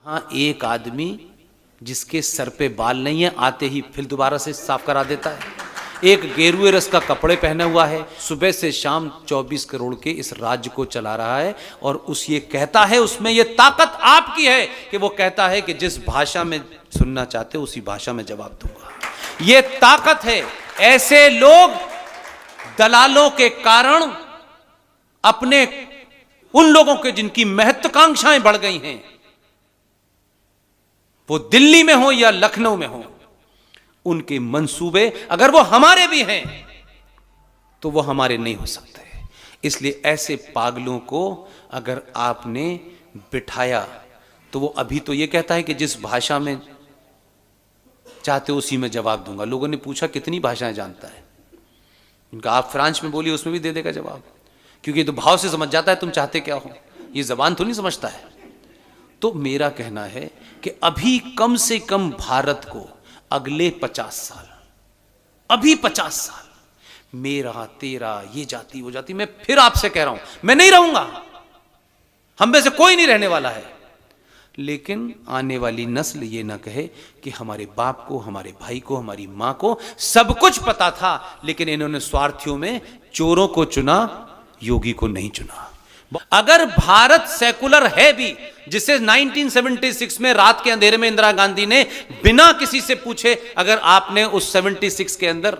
हाँ, एक आदमी जिसके सर पे बाल नहीं है आते ही फिर दोबारा से साफ करा देता है। एक गेरुए रस का कपड़े पहना हुआ है, सुबह से शाम 24 करोड़ के इस राज्य को चला रहा है और उस ये कहता है, उसमें ये ताकत आपकी है कि वो कहता है कि जिस भाषा में सुनना चाहते हो उसी भाषा में जवाब दूंगा। ये ताकत है। ऐसे लोग दलालों के कारण अपने उन लोगों के जिनकी महत्वाकांक्षाएं बढ़ गई हैं, वो दिल्ली में हो या लखनऊ में हो, उनके मंसूबे अगर वो हमारे भी हैं तो वो हमारे नहीं हो सकते। इसलिए ऐसे पागलों को अगर आपने बिठाया तो वो अभी तो ये कहता है कि जिस भाषा में चाहते हो उसी में जवाब दूंगा। लोगों ने पूछा कितनी भाषाएं जानता है, उनका आप फ्रांस में बोलिए उसमें भी दे देगा जवाब, क्योंकि तो भाव से समझ जाता है तुम चाहते क्या हो, ये जबान तो नहीं समझता है। तो मेरा कहना है कि अभी कम से कम भारत को अगले 50 साल, अभी 50 साल, मेरा तेरा ये जाति वो जाति, मैं फिर आपसे कह रहा हूं मैं नहीं रहूंगा, हम में से कोई नहीं रहने वाला है, लेकिन आने वाली नस्ल ये ना कहे कि हमारे बाप को, हमारे भाई को, हमारी मां को सब कुछ पता था, लेकिन इन्होंने स्वार्थियों में चोरों को चुना, योगी को नहीं चुना। अगर भारत सेकुलर है भी, जिसे 1976 में रात के अंधेरे में इंदिरा गांधी ने बिना किसी से पूछे, अगर आपने उस 76 के अंदर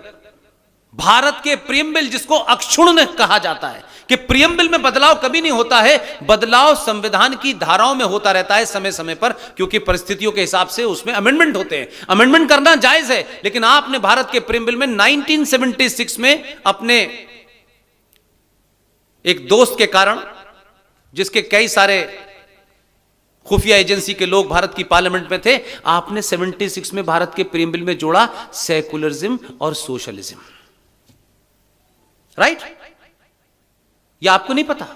भारत के प्रियम्बल, जिसको अक्षुण्ण कहा जाता है कि प्रियम्बल में बदलाव कभी नहीं होता है, बदलाव संविधान की धाराओं में होता रहता है समय समय पर, क्योंकि परिस्थितियों के हिसाब से उसमें अमेंडमेंट होते हैं, अमेंडमेंट करना जायज है। लेकिन आपने भारत के प्रियम्बल में 1976 में अपने एक दोस्त के कारण, जिसके कई सारे खुफिया एजेंसी के लोग भारत की पार्लियामेंट में थे, आपने 76 में भारत के प्रियम्बल में जोड़ा सेकुलरिज्म और सोशलिज्म, राइट? यह आपको नहीं पता?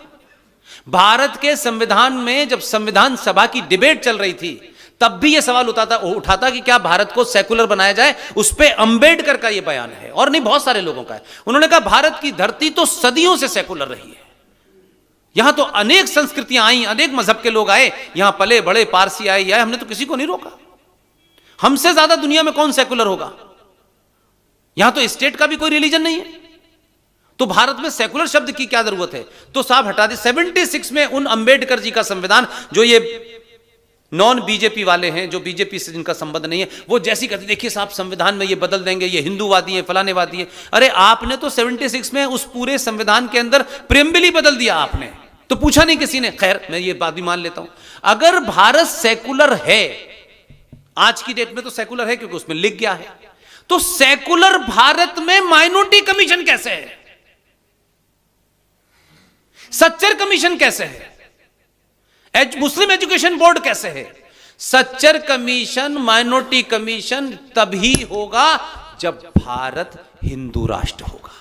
भारत के संविधान में जब संविधान सभा की डिबेट चल रही थी, तब भी यह सवाल उठाता कि क्या भारत को सेकुलर बनाया जाए। उस पर अंबेडकर का यह बयान है, और नहीं बहुत सारे लोगों का है। उन्होंने कहा भारत की धरती तो सदियों से सेकुलर रही है, यहां तो अनेक संस्कृतियां आई, अनेक मजहब के लोग आए, यहां पले बड़े, पारसी आए, या हमने तो किसी को नहीं रोका। हमसे ज्यादा दुनिया में कौन सेकुलर होगा? यहां तो स्टेट का भी कोई रिलीजन नहीं है, तो भारत में सेकुलर शब्द की क्या जरूरत है? तो साहब हटा दी। 76 में उन अंबेडकर जी का संविधान, जो ये नॉन बीजेपी वाले हैं, जो बीजेपी से जिनका संबंध नहीं है, वो जैसी कहते देखिए साहब संविधान में ये बदल देंगे, ये हिंदूवादी है, फलानेवादी है। अरे आपने तो 76 में उस पूरे संविधान के अंदर प्रियम्बल ही बदल दिया आपने, तो पूछा नहीं किसी ने। खैर मैं ये बात भी मान लेता हूं, अगर भारत सेकुलर है, आज की डेट में तो सेकुलर है क्योंकि उसमें लिख गया है, तो सेकुलर भारत में माइनॉरिटी कमीशन कैसे है? सच्चर कमीशन कैसे है? मुस्लिम एजुकेशन बोर्ड कैसे है? सच्चर कमीशन, माइनॉरिटी कमीशन तभी होगा जब भारत हिंदू राष्ट्र होगा।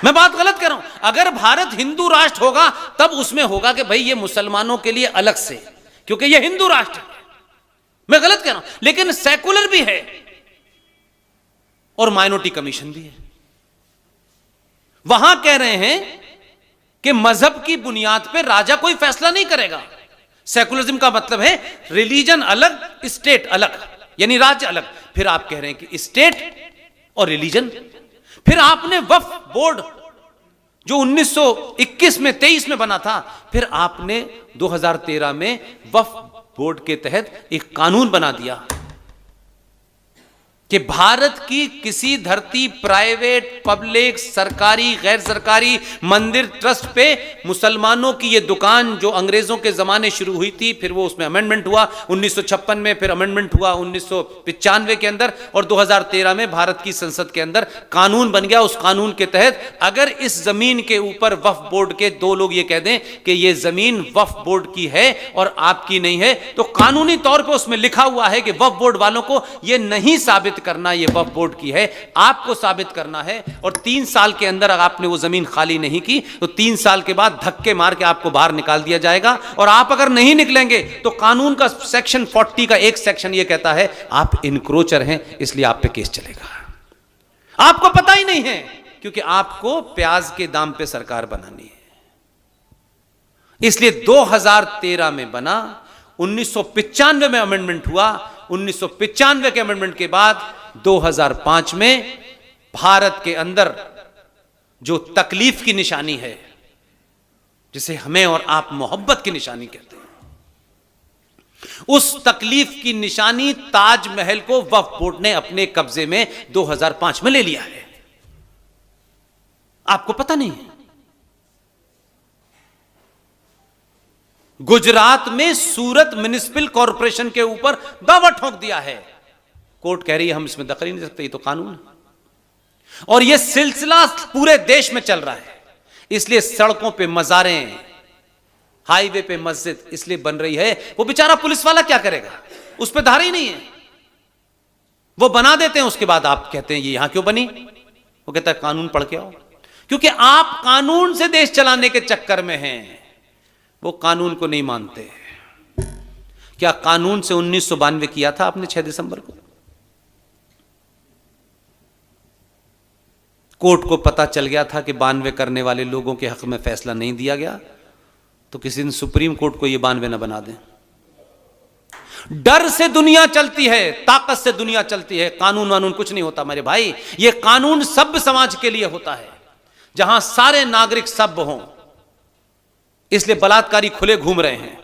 मैं बात गलत कर रहा हूं? अगर भारत हिंदू राष्ट्र होगा तब उसमें होगा कि भाई ये मुसलमानों के लिए अलग से, क्योंकि ये हिंदू राष्ट्र है। मैं गलत कह रहा हूं? लेकिन सेकुलर भी है और माइनॉरिटी कमीशन भी है। वहां कह रहे हैं कि मजहब की बुनियाद पर राजा कोई फैसला नहीं करेगा। सेकुलरिज्म का मतलब है रिलीजन अलग, स्टेट अलग, यानी राज्य अलग। फिर आप कह रहे हैं कि स्टेट और रिलीजन। फिर आपने वक्फ बोर्ड जो 1921 में 23 में बना था, फिर आपने 2013 में वक्फ बोर्ड के तहत एक कानून बना दिया कि भारत की किसी धरती, प्राइवेट, पब्लिक, सरकारी, गैर सरकारी मंदिर, ट्रस्ट पे मुसलमानों की ये दुकान जो अंग्रेजों के जमाने शुरू हुई थी, फिर वो उसमें अमेंडमेंट हुआ 1956 में, फिर अमेंडमेंट हुआ 1995 के अंदर, और 2013 में भारत की संसद के अंदर कानून बन गया। उस कानून के तहत अगर इस जमीन के ऊपर वक्फ बोर्ड के दो लोग ये कह दें कि ये जमीन वक्फ बोर्ड की है और आपकी नहीं है, तो कानूनी तौर पर उसमें लिखा हुआ है कि वक्फ बोर्ड वालों को ये नहीं साबित करना ये वक्फ बोर्ड की है, आपको साबित करना है। और 3 साल के अंदर अगर आपने वो जमीन खाली नहीं की तो 3 साल के बाद धक्के मार के आपको बाहर निकाल दिया जाएगा। और आप अगर नहीं निकलेंगे तो कानून का सेक्शन 40 का एक सेक्शन ये कहता है आप इनक्रोचर हैं, इसलिए आप पे केस चलेगा। आपको पता ही नहीं है, क्योंकि आपको प्याज के दाम पे सरकार बनानी है। इसलिए 2013 में बना, 1995 में अमेंडमेंट हुआ, 1995 के अमेंडमेंट के बाद 2005 में भारत के अंदर जो तकलीफ की निशानी है, जिसे हमें और आप मोहब्बत की निशानी कहते हैं, उस तकलीफ की निशानी ताजमहल को वक्फ बोर्ड ने अपने कब्जे में 2005 में ले लिया है। आपको पता नहीं है? गुजरात में सूरत म्युनिसिपल कॉरपोरेशन के ऊपर दावा ठोक दिया है। कोर्ट कह रही है हम इसमें दखल ही नहीं सकते, ये तो कानून है। और यह सिलसिला पूरे देश में चल रहा है। इसलिए सड़कों पे मज़ारें, हाईवे पे मस्जिद इसलिए बन रही है। वो बेचारा पुलिस वाला क्या करेगा, उस पर धारा ही नहीं है। वो बना देते हैं, उसके बाद आप कहते हैं ये यहां क्यों बनी? वो कहता है कानून पढ़ के आओ। क्योंकि आप कानून से देश चलाने के चक्कर में हैं, वो कानून को नहीं मानते। क्या कानून से 1992 किया था आपने 6 दिसंबर को? कोर्ट को पता चल गया था कि 92 करने वाले लोगों के हक में फैसला नहीं दिया गया, तो किसी दिन सुप्रीम कोर्ट को यह 92 न बना दें। डर से दुनिया चलती है, ताकत से दुनिया चलती है। कानून वानून कुछ नहीं होता मेरे भाई। यह कानून सभ्य समाज के लिए होता है, जहां सारे नागरिक सभ्य हों। इसलिए बलात्कारी खुले घूम रहे हैं,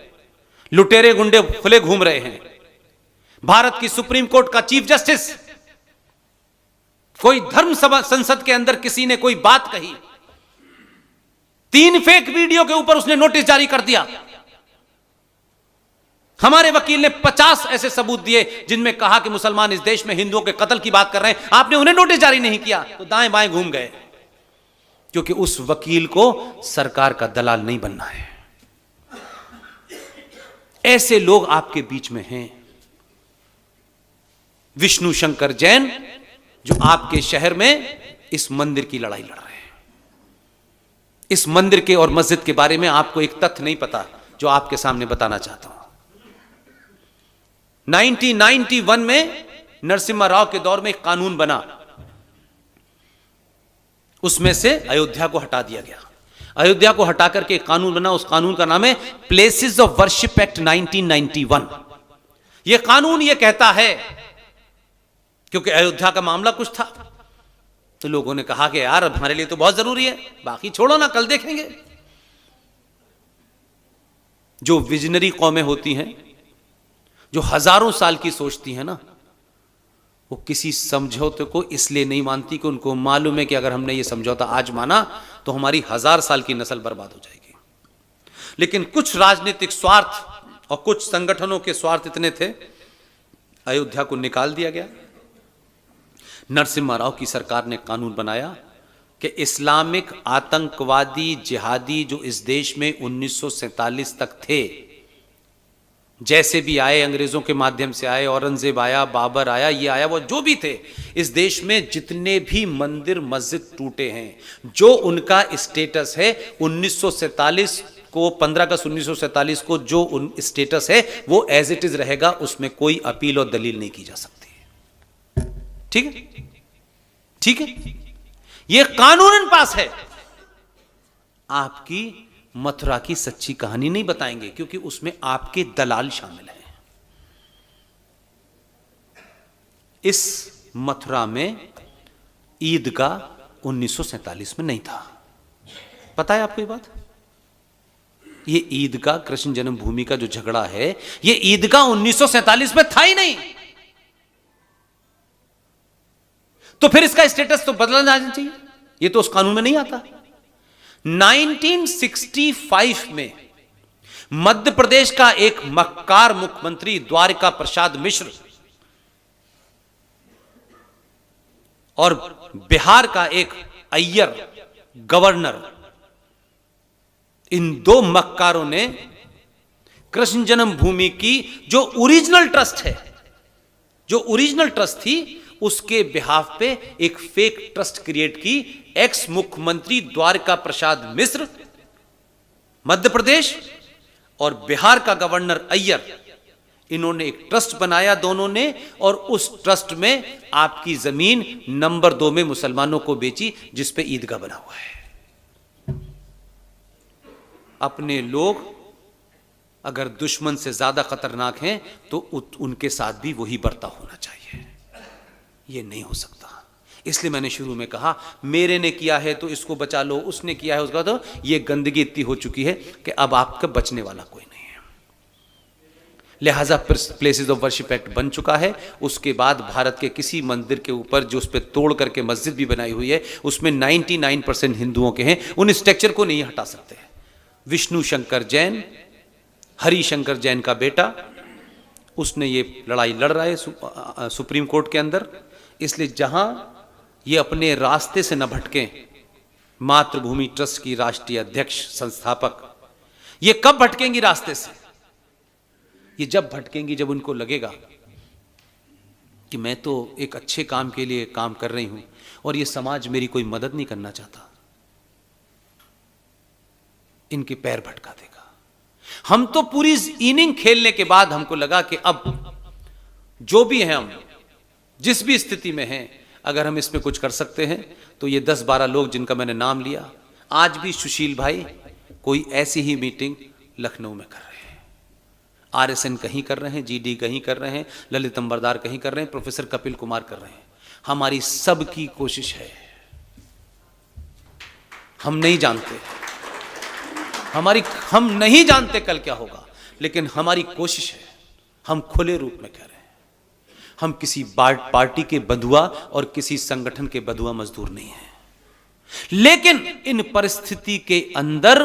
लुटेरे गुंडे खुले घूम रहे हैं। भारत की सुप्रीम कोर्ट का चीफ जस्टिस, कोई धर्म सभा संसद के अंदर किसी ने कोई बात कही, 3 फेक वीडियो के ऊपर उसने नोटिस जारी कर दिया। हमारे वकील ने 50 ऐसे सबूत दिए जिनमें कहा कि मुसलमान इस देश में हिंदुओं के कत्ल की बात कर रहे हैं, आपने उन्हें नोटिस जारी नहीं किया, तो दाएं बाएं घूम गए। क्योंकि उस वकील को सरकार का दलाल नहीं बनना है। ऐसे लोग आपके बीच में हैं। विष्णु शंकर जैन जो आपके शहर में इस मंदिर की लड़ाई लड़ रहे हैं। इस मंदिर के और मस्जिद के बारे में आपको एक तथ्य नहीं पता, जो आपके सामने बताना चाहता हूं। 1991 में नरसिम्हा राव के दौर में एक कानून बना, उसमें से अयोध्या को हटा दिया गया। अयोध्या को हटा करके एक कानून बना, उस कानून का नाम है प्लेसेस ऑफ वर्शिप एक्ट 1991। यह कानून यह कहता है, क्योंकि अयोध्या का मामला कुछ था, तो लोगों ने कहा कि यार हमारे लिए तो बहुत जरूरी है, बाकी छोड़ो ना, कल देखेंगे। जो विजनरी कौमें होती हैं, जो हजारों साल की सोचती हैं ना, वो किसी समझौते को इसलिए नहीं मानती कि उनको मालूम है कि अगर हमने ये समझौता आज माना तो हमारी 1000 साल की नस्ल बर्बाद हो जाएगी। लेकिन कुछ राजनीतिक स्वार्थ और कुछ संगठनों के स्वार्थ इतने थे, अयोध्या को निकाल दिया गया। नरसिम्हा राव की सरकार ने कानून बनाया कि इस्लामिक आतंकवादी जिहादी जो इस देश में 1947 तक थे, जैसे भी आए, अंग्रेजों के माध्यम से आए, औरंगजेब आया, बाबर आया, ये आया, वो जो भी थे, इस देश में जितने भी मंदिर मस्जिद टूटे हैं, जो उनका स्टेटस है 1947 को, 15 अगस्त 1947 को जो उन स्टेटस है वो एज इट इज रहेगा, उसमें कोई अपील और दलील नहीं की जा सकती। ठीक है, ठीक है, ये कानूनन पास है। आपकी मथुरा की सच्ची कहानी नहीं बताएंगे, क्योंकि उसमें आपके दलाल शामिल हैं। इस मथुरा में ईदगाह 1947 में नहीं था। पता है आपको ये बात? ये ईदगाह, कृष्ण जन्मभूमि का जो झगड़ा है, ये ईदगाह 1947 में था ही नहीं। तो फिर इसका स्टेटस तो बदला जाना चाहिए, ये तो उस कानून में नहीं आता। 1965 में मध्य प्रदेश का एक मक्कार मुख्यमंत्री द्वारिका प्रसाद मिश्र और बिहार का एक अय्यर गवर्नर, इन 2 मक्कारों ने कृष्ण जन्मभूमि की जो ओरिजिनल ट्रस्ट है, जो ओरिजिनल ट्रस्ट थी, उसके बिहाफ पे एक फेक ट्रस्ट क्रिएट की। एक्स मुख्यमंत्री द्वारिका प्रसाद मिश्र मध्य प्रदेश और बिहार का गवर्नर अय्यर, इन्होंने एक ट्रस्ट बनाया दोनों ने, और उस ट्रस्ट में आपकी जमीन नंबर 2 में मुसलमानों को बेची, जिस पे ईदगाह बना हुआ है। अपने लोग अगर दुश्मन से ज्यादा खतरनाक हैं तो उनके साथ भी वही बर्ताव होना चाहिए। ये नहीं हो सकता। इसलिए मैंने शुरू में कहा मेरे ने किया है तो इसको बचा लो, उसने किया है उसका, तो ये गंदगी इतनी हो चुकी है कि अब आपका बचने वाला कोई नहीं है। लिहाजा प्लेसेस ऑफ वर्शिप एक्ट बन चुका है। उसके बाद भारत के किसी मंदिर के ऊपर जो उस पर तोड़ करके मस्जिद भी बनाई हुई है उसमें 99% हिंदुओं के हैं, उन स्ट्रक्चर को नहीं हटा सकते। विष्णु शंकर जैन, हरिशंकर जैन का बेटा, उसने ये लड़ाई लड़ रहा है सुप्रीम कोर्ट के अंदर। इसलिए जहां ये अपने रास्ते से न भटके, मातृभूमि ट्रस्ट की राष्ट्रीय अध्यक्ष संस्थापक, ये कब भटकेंगी रास्ते से? ये जब भटकेंगी जब उनको लगेगा कि मैं तो एक अच्छे काम के लिए काम कर रही हूं और ये समाज मेरी कोई मदद नहीं करना चाहता, इनके पैर भटका देगा। हम तो पूरी इनिंग खेलने के बाद हमको लगा कि अब जो भी हैं, हम जिस भी स्थिति में हैं, अगर हम इसमें कुछ कर सकते हैं तो ये 10-12 लोग जिनका मैंने नाम लिया, आज भी सुशील भाई कोई ऐसी ही मीटिंग लखनऊ में कर रहे हैं, आरएसएन कहीं कर रहे हैं, जीडी कहीं कर रहे हैं, ललित अंबरदार कहीं कर रहे हैं, प्रोफेसर कपिल कुमार कर रहे हैं। हमारी सबकी कोशिश है, हम नहीं जानते हम नहीं जानते कल क्या होगा, लेकिन हमारी कोशिश है। हम खुले रूप में कह रहे हैं, हम किसी पार्टी के बंधुआ और किसी संगठन के बंधुआ मजदूर नहीं हैं। लेकिन इन परिस्थिति के अंदर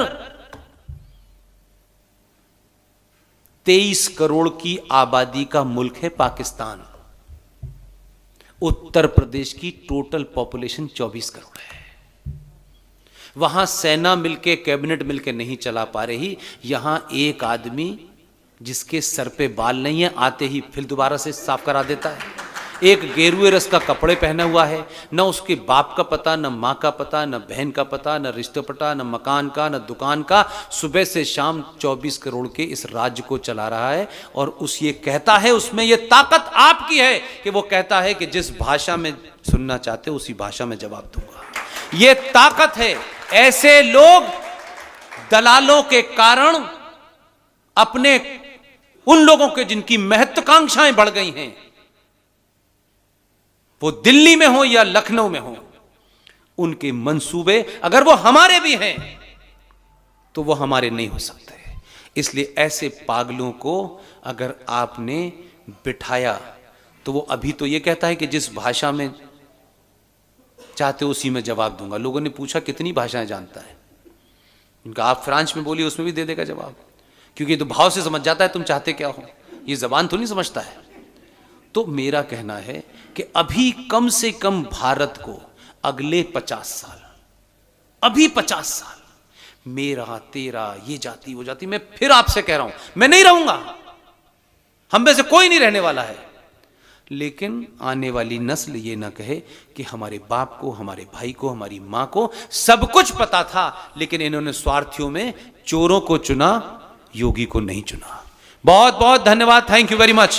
23 करोड़ की आबादी का मुल्क है पाकिस्तान। उत्तर प्रदेश की टोटल पॉपुलेशन 24 करोड़ है। वहां सेना मिलके, कैबिनेट मिलके नहीं चला पा रही। यहां एक आदमी जिसके सर पे बाल नहीं है, आते ही फिर दोबारा से साफ करा देता है। एक गेरुए रस का कपड़े पहना हुआ है, न उसके बाप का पता, न माँ का पता, न बहन का पता, न रिश्ते पता, न मकान का, न दुकान का। सुबह से शाम 24 करोड़ के इस राज्य को चला रहा है। और उस ये कहता है, उसमें ये ताकत आपकी है कि वो कहता है कि जिस भाषा में सुनना चाहते हो उसी भाषा में जवाब दूंगा। ये ताकत है। ऐसे लोग दलालों के कारण अपने उन लोगों के जिनकी महत्वाकांक्षाएं बढ़ गई हैं, वो दिल्ली में हो या लखनऊ में हो, उनके मंसूबे अगर वो हमारे भी हैं तो वो हमारे नहीं हो सकते। इसलिए ऐसे पागलों को अगर आपने बिठाया तो वो अभी तो ये कहता है कि जिस भाषा में चाहते हो उसी में जवाब दूंगा। लोगों ने पूछा कितनी भाषाएं जानता है, उनका आप फ्रांस में बोलिए उसमें भी दे देगा जवाब, क्योंकि तो भाव से समझ जाता है तुम चाहते क्या हो। ये जबान तो नहीं समझता है। तो मेरा कहना है कि अभी कम से कम भारत को अगले 50 साल, अभी 50 साल मेरा तेरा, ये जाति वो जाति, मैं फिर आपसे कह रहा हूं मैं नहीं रहूंगा, हम में से कोई नहीं रहने वाला है। लेकिन आने वाली नस्ल ये ना कहे कि हमारे बाप को, हमारे भाई को, हमारी मां को सब कुछ पता था, लेकिन इन्होंने स्वार्थियों में चोरों को चुना, योगी को नहीं चुना। बहुत बहुत धन्यवाद। Thank you very much.